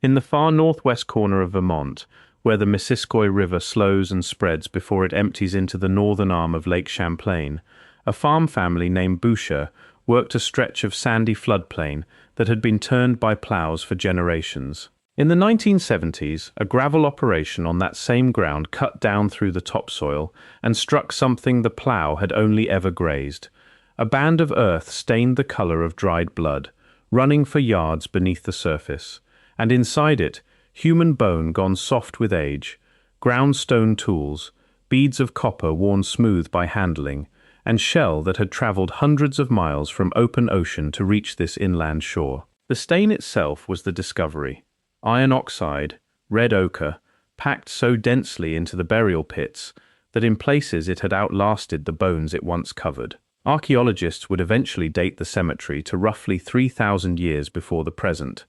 In the far northwest corner of Vermont, where the Missisquoi River slows and spreads before it empties into the northern arm of Lake Champlain, a farm family named Boucher worked a stretch of sandy floodplain that had been turned by plows for generations. In the 1970s, a gravel operation on that same ground cut down through the topsoil and struck something the plow had only ever grazed. A band of earth stained the color of dried blood, running for yards beneath the surface, and inside it, human bone gone soft with age, ground stone tools, beads of copper worn smooth by handling, and shell that had traveled hundreds of miles from open ocean to reach this inland shore. The stain itself was the discovery. Iron oxide, red ochre, packed so densely into the burial pits that in places it had outlasted the bones it once covered. Archaeologists would eventually date the cemetery to roughly 3,000 years before the present,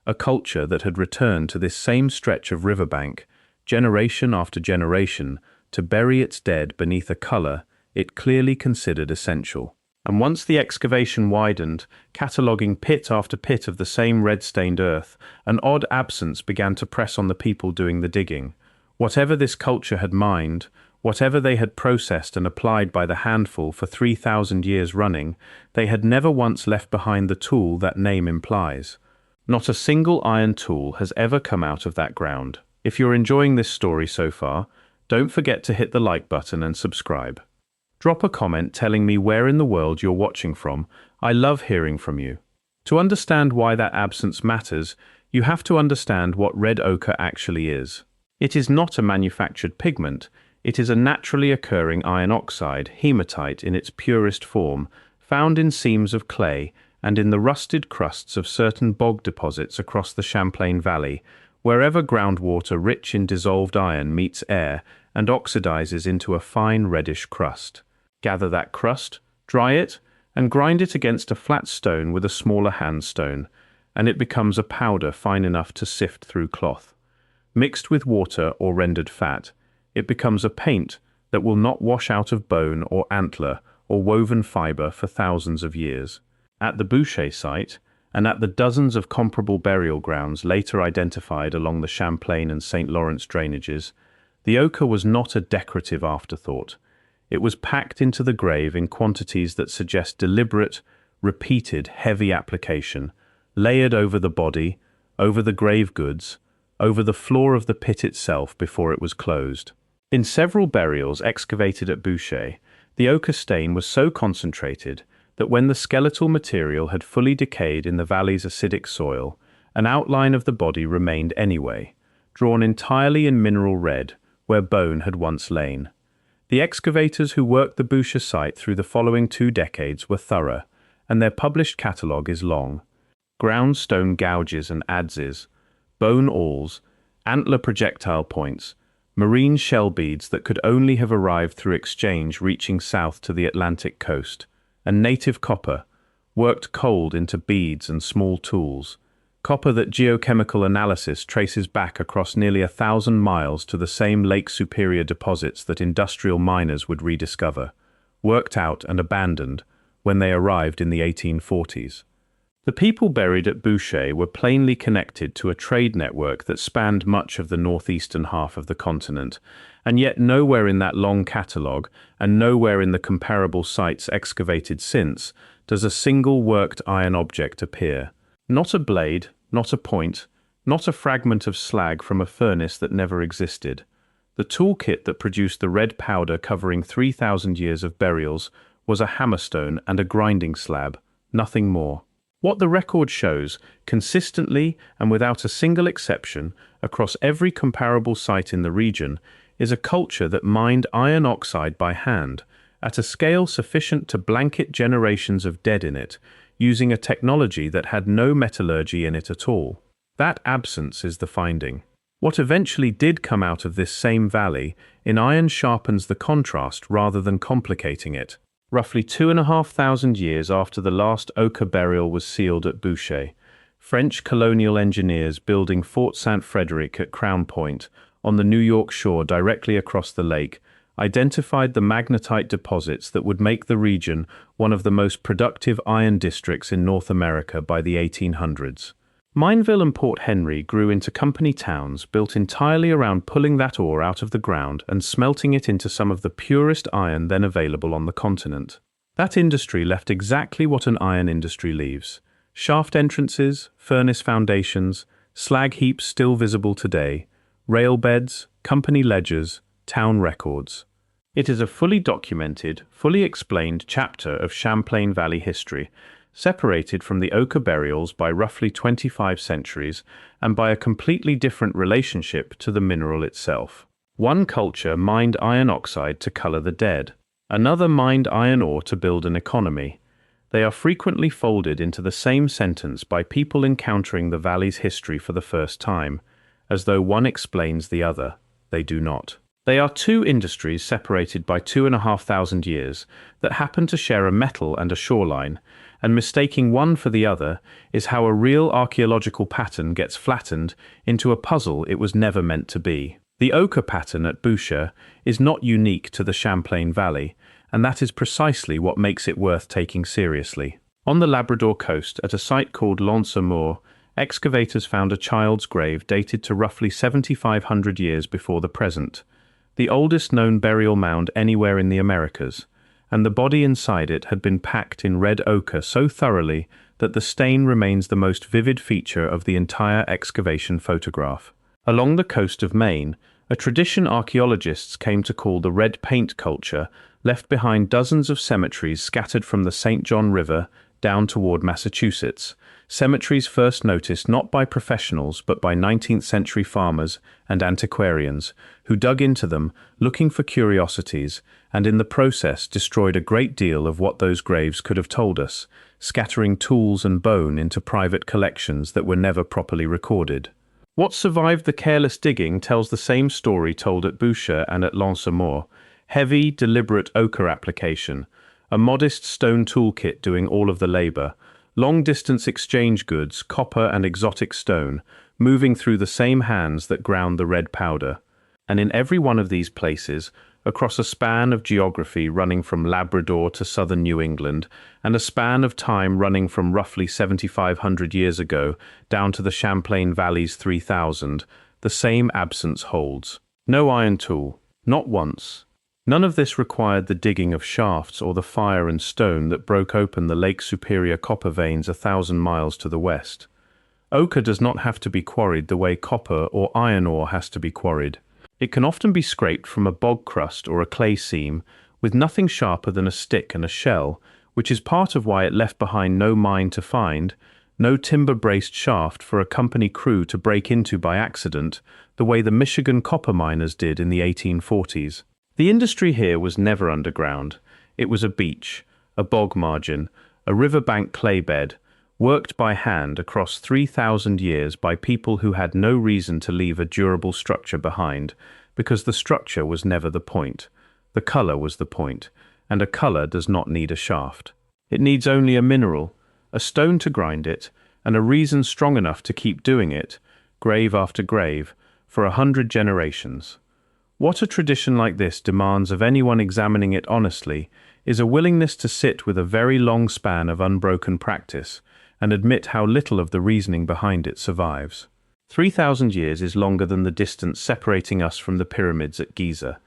a culture that had returned to this same stretch of riverbank, generation after generation, to bury its dead beneath a color it clearly considered essential. And once the excavation widened, cataloguing pit after pit of the same red-stained earth, an odd absence began to press on the people doing the digging. Whatever this culture had mined, whatever they had processed and applied by the handful for 3,000 years running, they had never once left behind the tool that name implies. Not a single iron tool has ever come out of that ground. If you're enjoying this story so far, don't forget to hit the like button and subscribe. Drop a comment telling me where in the world you're watching from. I love hearing from you. To understand why that absence matters, you have to understand what red ochre actually is. It is not a manufactured pigment. It is a naturally occurring iron oxide, hematite in its purest form, found in seams of clay and in the rusted crusts of certain bog deposits across the Champlain Valley, wherever groundwater rich in dissolved iron meets air and oxidizes into a fine reddish crust. Gather that crust, dry it, and grind it against a flat stone with a smaller handstone, and it becomes a powder fine enough to sift through cloth. Mixed with water or rendered fat, it becomes a paint that will not wash out of bone or antler or woven fiber for thousands of years. At the Boucher site, and at the dozens of comparable burial grounds later identified along the Champlain and St. Lawrence drainages, the ochre was not a decorative afterthought. It was packed into the grave in quantities that suggest deliberate, repeated, heavy application, layered over the body, over the grave goods, over the floor of the pit itself before it was closed. In several burials excavated at Boucher, the ochre stain was so concentrated that when the skeletal material had fully decayed in the valley's acidic soil, an outline of the body remained anyway, drawn entirely in mineral red, where bone had once lain. The excavators who worked the Boucher site through the following 2 decades were thorough, and their published catalogue is long. Ground stone gouges and adzes, bone awls, antler projectile points, marine shell beads that could only have arrived through exchange reaching south to the Atlantic coast, and native copper, worked cold into beads and small tools. Copper that geochemical analysis traces back across nearly 1,000 miles to the same Lake Superior deposits that industrial miners would rediscover, worked out and abandoned when they arrived in the 1840s. The people buried at Boucher were plainly connected to a trade network that spanned much of the northeastern half of the continent, and yet nowhere in that long catalogue, and nowhere in the comparable sites excavated since, does a single worked iron object appear. Not a blade, not a point, not a fragment of slag from a furnace that never existed. The toolkit that produced the red powder covering 3,000 years of burials was a hammerstone and a grinding slab, nothing more. What the record shows, consistently and without a single exception, across every comparable site in the region, is a culture that mined iron oxide by hand, at a scale sufficient to blanket generations of dead in it, using a technology that had no metallurgy in it at all. That absence is the finding. What eventually did come out of this same valley in iron sharpens the contrast rather than complicating it. Roughly 2,500 years after the last ochre burial was sealed at Boucher, French colonial engineers building Fort St. Frederick at Crown Point, on the New York shore directly across the lake, identified the magnetite deposits that would make the region one of the most productive iron districts in North America by the 1800s. Mineville and Port Henry grew into company towns built entirely around pulling that ore out of the ground and smelting it into some of the purest iron then available on the continent. That industry left exactly what an iron industry leaves: shaft entrances, furnace foundations, slag heaps still visible today, rail beds, company ledgers, town records. It is a fully documented, fully explained chapter of Champlain Valley history, separated from the ochre burials by roughly 25 centuries and by a completely different relationship to the mineral itself. One culture mined iron oxide to color the dead. Another mined iron ore to build an economy. They are frequently folded into the same sentence by people encountering the valley's history for the first time, as though one explains the other. They do not. They are two industries separated by 2,500 years that happen to share a metal and a shoreline, and mistaking one for the other is how a real archaeological pattern gets flattened into a puzzle it was never meant to be. The ochre pattern at Boucher is not unique to the Champlain Valley, and that is precisely what makes it worth taking seriously. On the Labrador coast, at a site called L'Anse Amour, excavators found a child's grave dated to roughly 7,500 years before the present, the oldest known burial mound anywhere in the Americas, and the body inside it had been packed in red ochre so thoroughly that the stain remains the most vivid feature of the entire excavation photograph. Along the coast of Maine, a tradition archaeologists came to call the red paint culture left behind dozens of cemeteries scattered from the St. John River down toward Massachusetts, cemeteries first noticed not by professionals but by 19th century farmers and antiquarians, who dug into them looking for curiosities and in the process destroyed a great deal of what those graves could have told us, scattering tools and bone into private collections that were never properly recorded. What survived the careless digging tells the same story told at Boucher and at L'Anse Amour: heavy, deliberate ochre application, a modest stone toolkit doing all of the labor, long-distance exchange goods, copper and exotic stone, moving through the same hands that ground the red powder. And in every one of these places, across a span of geography running from Labrador to southern New England, and a span of time running from roughly 7,500 years ago down to the Champlain Valley's 3,000, the same absence holds. No iron tool, not once. None of this required the digging of shafts or the fire and stone that broke open the Lake Superior copper veins 1,000 miles to the west. Ochre does not have to be quarried the way copper or iron ore has to be quarried. It can often be scraped from a bog crust or a clay seam with nothing sharper than a stick and a shell, which is part of why it left behind no mine to find, no timber-braced shaft for a company crew to break into by accident, the way the Michigan copper miners did in the 1840s. The industry here was never underground. It was a beach, a bog margin, a riverbank clay bed, worked by hand across 3,000 years by people who had no reason to leave a durable structure behind, because the structure was never the point. The color was the point, and a color does not need a shaft. It needs only a mineral, a stone to grind it, and a reason strong enough to keep doing it, grave after grave, for 100 generations. What a tradition like this demands of anyone examining it honestly is a willingness to sit with a very long span of unbroken practice and admit how little of the reasoning behind it survives. 3,000 years is longer than the distance separating us from the pyramids at Giza.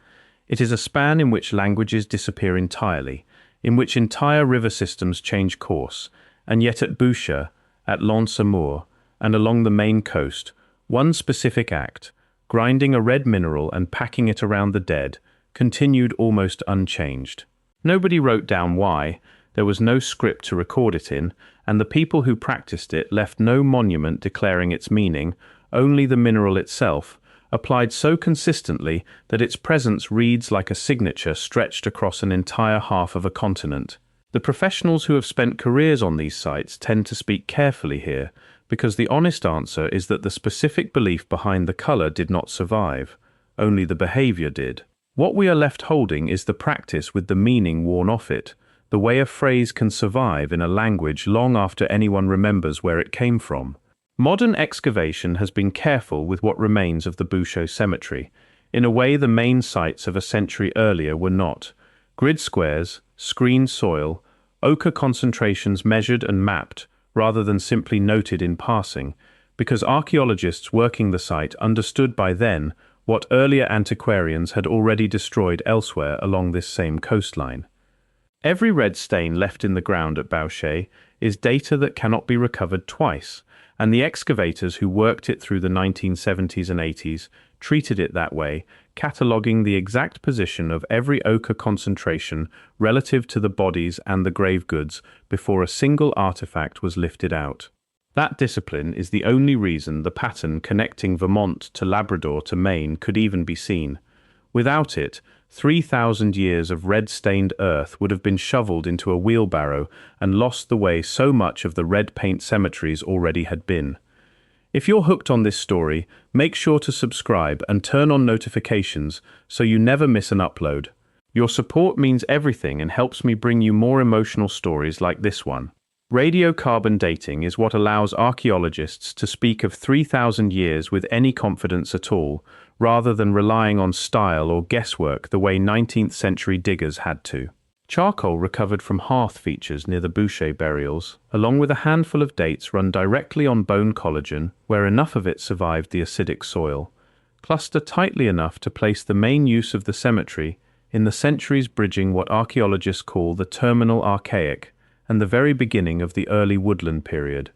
It is a span in which languages disappear entirely, in which entire river systems change course, and yet at Boucher, at L'Anse Amour, and along the Maine coast, one specific act, grinding a red mineral and packing it around the dead, continued almost unchanged. Nobody wrote down why, there was no script to record it in, and the people who practiced it left no monument declaring its meaning, only the mineral itself, applied so consistently that its presence reads like a signature stretched across an entire half of a continent. The professionals who have spent careers on these sites tend to speak carefully here, because the honest answer is that the specific belief behind the color did not survive, only the behavior did. What we are left holding is the practice with the meaning worn off it, the way a phrase can survive in a language long after anyone remembers where it came from. Modern excavation has been careful with what remains of the Boucher cemetery, in a way the main sites of a century earlier were not. Grid squares, screened soil, ochre concentrations measured and mapped, rather than simply noted in passing, because archaeologists working the site understood by then what earlier antiquarians had already destroyed elsewhere along this same coastline. Every red stain left in the ground at Boucher is data that cannot be recovered twice, and the excavators who worked it through the 1970s and 80s treated it that way, cataloguing the exact position of every ochre concentration relative to the bodies and the grave goods before a single artifact was lifted out. That discipline is the only reason the pattern connecting Vermont to Labrador to Maine could even be seen. Without it, 3,000 years of red-stained earth would have been shoveled into a wheelbarrow and lost the way so much of the red paint cemeteries already had been. If you're hooked on this story, make sure to subscribe and turn on notifications so you never miss an upload. Your support means everything and helps me bring you more emotional stories like this one. Radiocarbon dating is what allows archaeologists to speak of 3,000 years with any confidence at all, rather than relying on style or guesswork the way 19th century diggers had to. Charcoal recovered from hearth features near the Boucher burials, along with a handful of dates run directly on bone collagen, where enough of it survived the acidic soil, cluster tightly enough to place the main use of the cemetery in the centuries bridging what archaeologists call the Terminal Archaic and the very beginning of the early woodland period,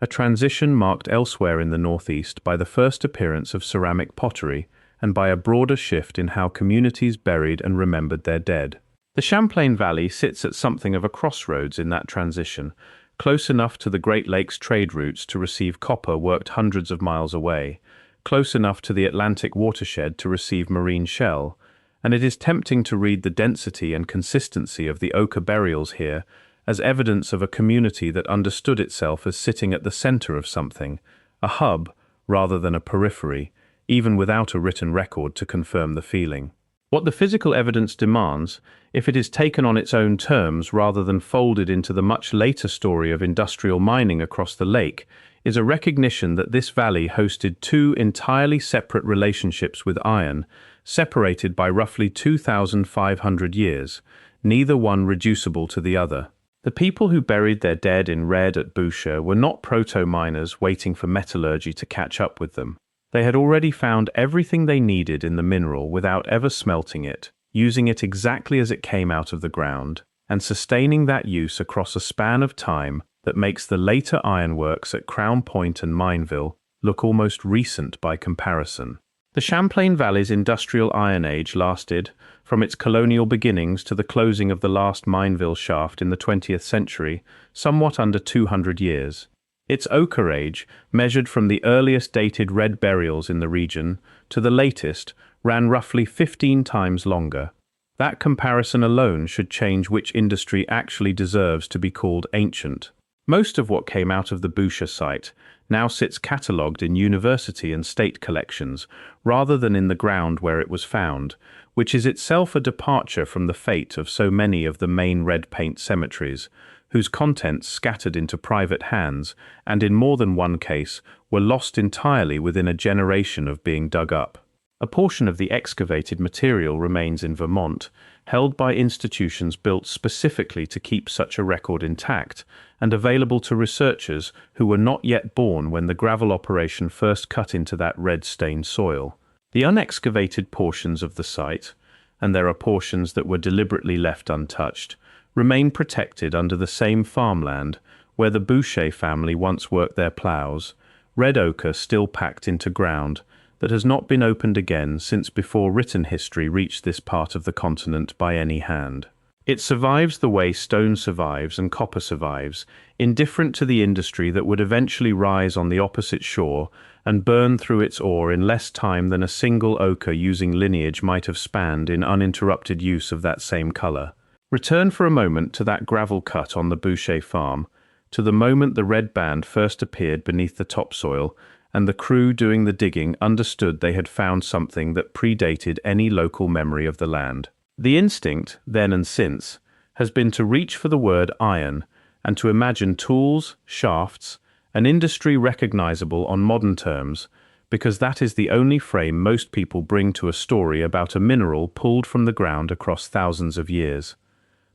a transition marked elsewhere in the northeast by the first appearance of ceramic pottery and by a broader shift in how communities buried and remembered their dead. The Champlain Valley sits at something of a crossroads in that transition, close enough to the Great Lakes trade routes to receive copper worked hundreds of miles away, close enough to the Atlantic watershed to receive marine shell, and it is tempting to read the density and consistency of the ochre burials here as evidence of a community that understood itself as sitting at the center of something, a hub rather than a periphery, even without a written record to confirm the feeling. What the physical evidence demands, if it is taken on its own terms rather than folded into the much later story of industrial mining across the lake, is a recognition that this valley hosted two entirely separate relationships with iron, separated by roughly 2,500 years, neither one reducible to the other. The people who buried their dead in red at Boucher were not proto-miners waiting for metallurgy to catch up with them. They had already found everything they needed in the mineral without ever smelting it, using it exactly as it came out of the ground, and sustaining that use across a span of time that makes the later ironworks at Crown Point and Mineville look almost recent by comparison. The Champlain Valley's industrial Iron Age lasted from its colonial beginnings to the closing of the last Mineville shaft in the 20th century, somewhat under 200 years. Its Ochre Age, measured from the earliest dated red burials in the region to the latest, ran roughly 15 times longer. That comparison alone should change which industry actually deserves to be called ancient. Most of what came out of the Boucher site now sits catalogued in university and state collections, rather than in the ground where it was found, which is itself a departure from the fate of so many of the Maine red paint cemeteries, whose contents scattered into private hands and in more than one case were lost entirely within a generation of being dug up. A portion of the excavated material remains in Vermont, held by institutions built specifically to keep such a record intact and available to researchers who were not yet born when the gravel operation first cut into that red-stained soil. The unexcavated portions of the site, and there are portions that were deliberately left untouched, remain protected under the same farmland where the Boucher family once worked their ploughs, red ochre still packed into ground that has not been opened again since before written history reached this part of the continent by any hand. It survives the way stone survives and copper survives, indifferent to the industry that would eventually rise on the opposite shore and burn through its ore in less time than a single ochre using lineage might have spanned in uninterrupted use of that same color. Return for a moment to that gravel cut on the Boucher farm, to the moment the red band first appeared beneath the topsoil, and the crew doing the digging understood they had found something that predated any local memory of the land. The instinct, then and since, has been to reach for the word iron and to imagine tools, shafts, an industry recognizable on modern terms, because that is the only frame most people bring to a story about a mineral pulled from the ground across thousands of years.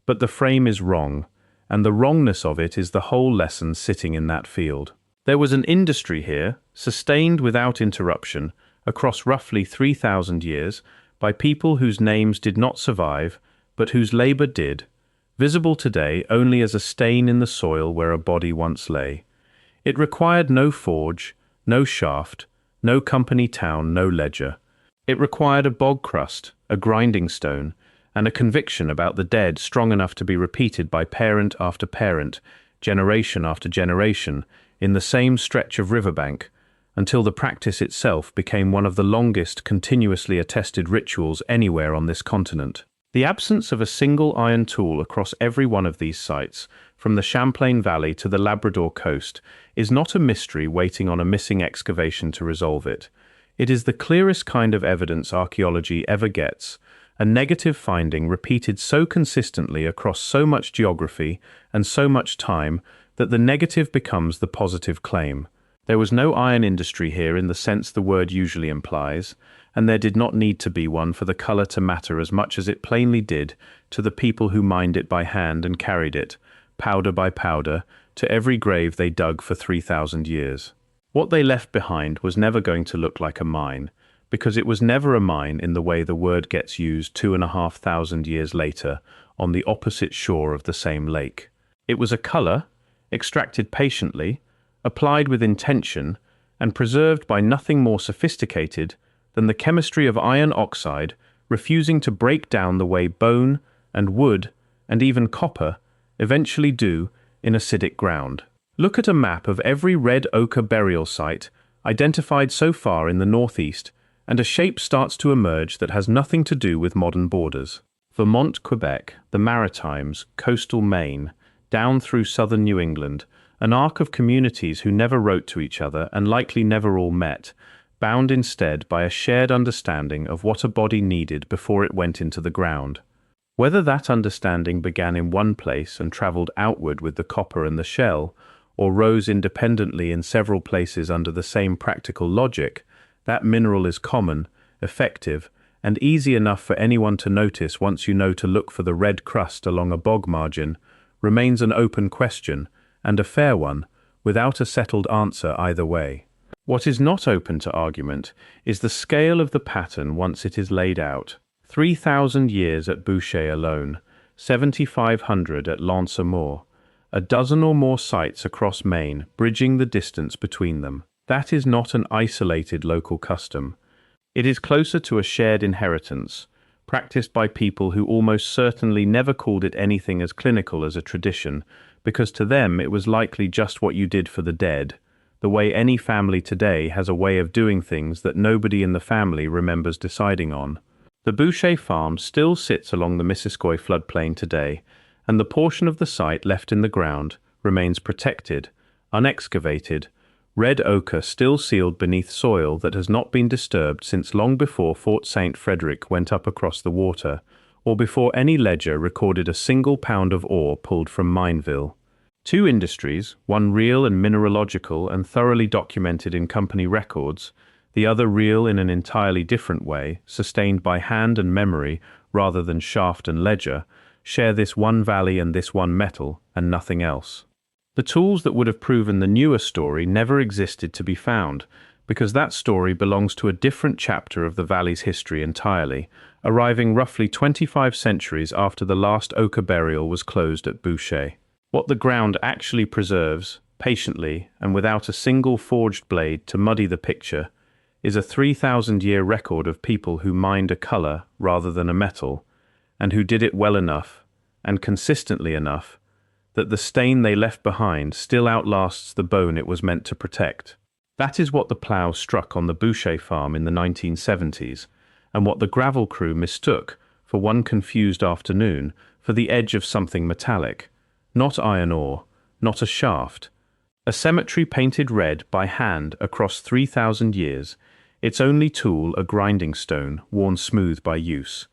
But the frame is wrong, and the wrongness of it is the whole lesson sitting in that field. There was an industry here, sustained without interruption, across roughly 3,000 years, by people whose names did not survive, but whose labor did, visible today only as a stain in the soil where a body once lay. It required no forge, no shaft, no company town, no ledger. It required a bog crust, a grinding stone, and a conviction about the dead strong enough to be repeated by parent after parent, generation after generation, in the same stretch of riverbank, until the practice itself became one of the longest continuously attested rituals anywhere on this continent. The absence of a single iron tool across every one of these sites, from the Champlain Valley to the Labrador coast, is not a mystery waiting on a missing excavation to resolve it. It is the clearest kind of evidence archaeology ever gets, a negative finding repeated so consistently across so much geography and so much time that the negative becomes the positive claim. There was no iron industry here in the sense the word usually implies, and there did not need to be one for the color to matter as much as it plainly did to the people who mined it by hand and carried it, powder by powder, to every grave they dug for 3,000 years. What they left behind was never going to look like a mine, because it was never a mine in the way the word gets used 2,500 years later on the opposite shore of the same lake. It was a color, extracted patiently, applied with intention, and preserved by nothing more sophisticated than the chemistry of iron oxide refusing to break down the way bone and wood and even copper eventually do in acidic ground. Look at a map of every Red Ochre burial site identified so far in the northeast, and a shape starts to emerge that has nothing to do with modern borders. Vermont, Quebec, the Maritimes, coastal Maine, down through southern New England, an arc of communities who never wrote to each other and likely never all met, bound instead by a shared understanding of what a body needed before it went into the ground. Whether that understanding began in one place and travelled outward with the copper and the shell, or rose independently in several places under the same practical logic, that mineral is common, effective, and easy enough for anyone to notice once you know to look for the red crust along a bog margin, remains an open question, and a fair one, without a settled answer either way. What is not open to argument is the scale of the pattern once it is laid out. 3,000 years at Boucher alone, 7,500 at L'Anse Amour, a dozen or more sites across Maine, bridging the distance between them. That is not an isolated local custom. It is closer to a shared inheritance, practiced by people who almost certainly never called it anything as clinical as a tradition, because to them it was likely just what you did for the dead, the way any family today has a way of doing things that nobody in the family remembers deciding on. The Boucher farm still sits along the Missisquoi floodplain today, and the portion of the site left in the ground remains protected, unexcavated, red ochre still sealed beneath soil that has not been disturbed since long before Fort St. Frederick went up across the water, or before any ledger recorded a single pound of ore pulled from Mineville. Two industries, one real and mineralogical and thoroughly documented in company records, the other real in an entirely different way, sustained by hand and memory rather than shaft and ledger, share this one valley and this one metal, and nothing else. The tools that would have proven the newer story never existed to be found, because that story belongs to a different chapter of the valley's history entirely, arriving roughly 25 centuries after the last ochre burial was closed at Boucher. What the ground actually preserves, patiently and without a single forged blade to muddy the picture, is a 3,000-year record of people who mined a color rather than a metal, and who did it well enough, and consistently enough, that the stain they left behind still outlasts the bone it was meant to protect. That is what the plough struck on the Boucher farm in the 1970s, and what the gravel crew mistook, for one confused afternoon, for the edge of something metallic. Not iron ore, not a shaft. A cemetery painted red by hand across 3,000 years, its only tool a grinding stone worn smooth by use.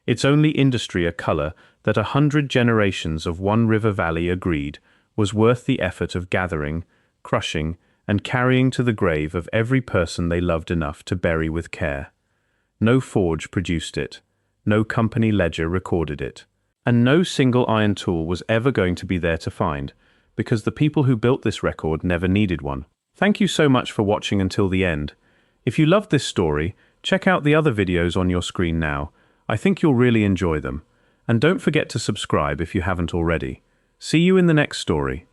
Its only industry a color that 100 generations of one river valley agreed was worth the effort of gathering, crushing, and carrying to the grave of every person they loved enough to bury with care. No forge produced it, no company ledger recorded it, and no single iron tool was ever going to be there to find, because the people who built this record never needed one. Thank you so much for watching until the end. If you loved this story, check out the other videos on your screen now. I think you'll really enjoy them. And don't forget to subscribe if you haven't already. See you in the next story.